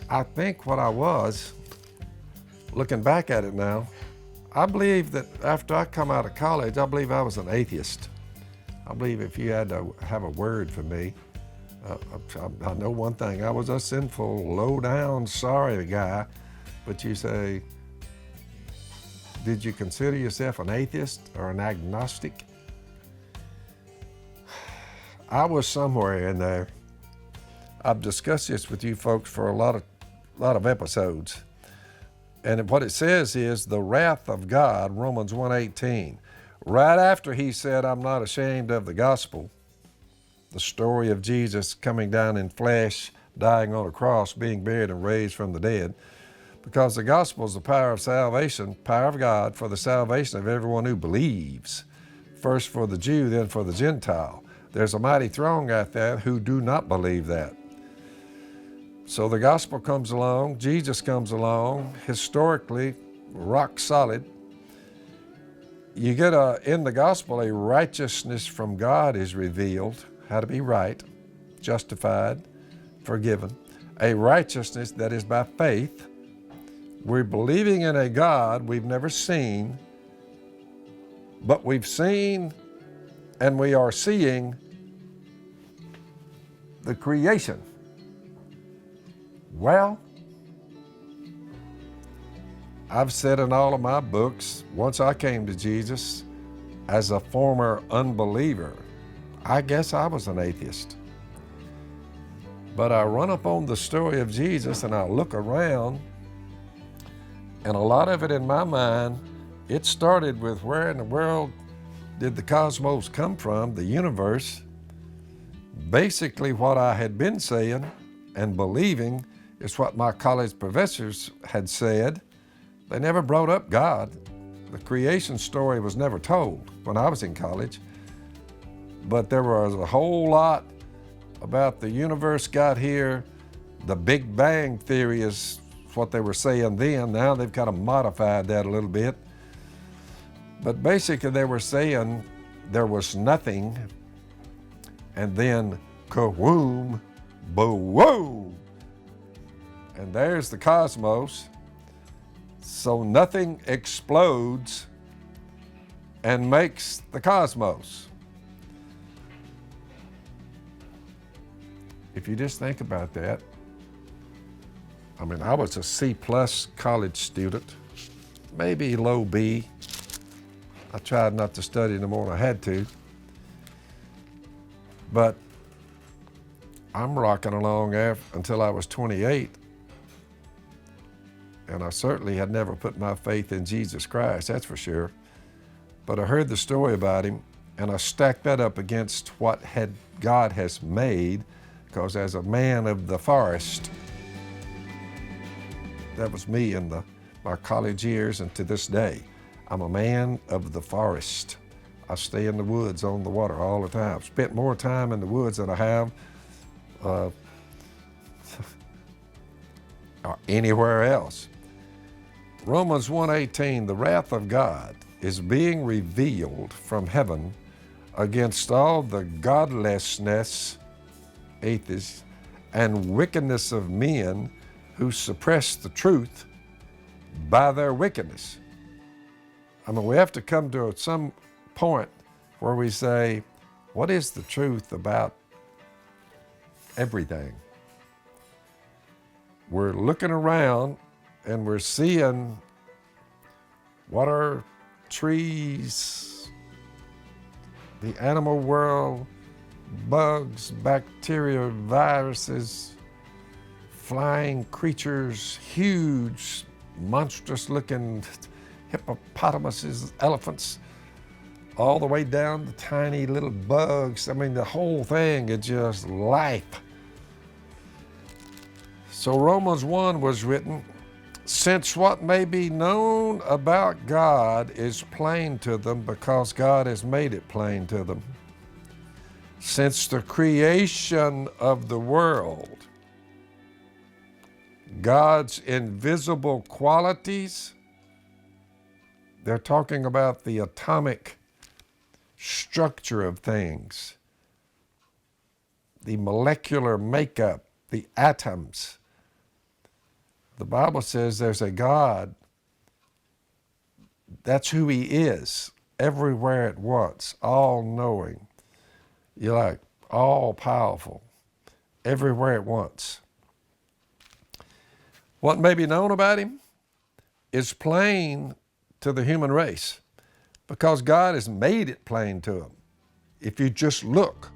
I think what I was, looking back at it now, I believe that after I come out of college, I believe I was an atheist. I believe if you had to have a word for me, I know one thing, I was a sinful, low-down, sorry guy, but you say, did you consider yourself an atheist or an agnostic? I was somewhere in there. I've discussed this with you folks for a lot of episodes. And what it says is the wrath of God, Romans 1:18. Right after he said, I'm not ashamed of the gospel, the story of Jesus coming down in flesh, dying on a cross, being buried and raised from the dead, because the gospel is the power of salvation, power of God for the salvation of everyone who believes. First for the Jew, then for the Gentile. There's a mighty throng out there who do not believe that. So the gospel comes along, Jesus comes along, historically, rock solid. You get in the gospel, a righteousness from God is revealed, how to be right, justified, forgiven. A righteousness that is by faith. We're believing in a God we've never seen, but we've seen and we are seeing the creation. Well, I've said in all of my books, once I came to Jesus as a former unbeliever, I guess I was an atheist. But I run up on the story of Jesus and I look around, and a lot of it in my mind, it started with where in the world did the cosmos come from, the universe. Basically what I had been saying and believing is what my college professors had said. They never brought up God. The creation story was never told when I was in college. But there was a whole lot about the universe got here. The Big Bang Theory is what they were saying then. Now they've kind of modified that a little bit. But basically they were saying there was nothing, and then kawoom, boom, and there's the cosmos. So nothing explodes and makes the cosmos. If you just think about that, I mean, I was a C+ college student, maybe low B. I tried not to study no more than I had to. But I'm rocking along until I was 28. And I certainly had never put my faith in Jesus Christ, that's for sure. But I heard the story about him, and I stacked that up against what God has made, because as a man of the forest, that was me in my college years, and to this day, I'm a man of the forest. I stay in the woods on the water all the time. I've spent more time in the woods than I have anywhere else. Romans 1:18, the wrath of God is being revealed from heaven against all the godlessness, atheists, and wickedness of men who suppress the truth by their wickedness. I mean, we have to come to some point where we say, what is the truth about everything? We're looking around and we're seeing what are trees, the animal world, bugs, bacteria, viruses, flying creatures, huge, monstrous-looking hippopotamuses, elephants, all the way down to tiny little bugs. I mean, the whole thing is just life. So Romans 1 was written, since what may be known about God is plain to them because God has made it plain to them. Since the creation of the world, God's invisible qualities, they're talking about the atomic structure of things, the molecular makeup, the atoms, The Bible says there's a God. That's who He is, everywhere at once, all-knowing. You're like all-powerful, everywhere at once. What may be known about Him is plain to the human race because God has made it plain to them. If you just look.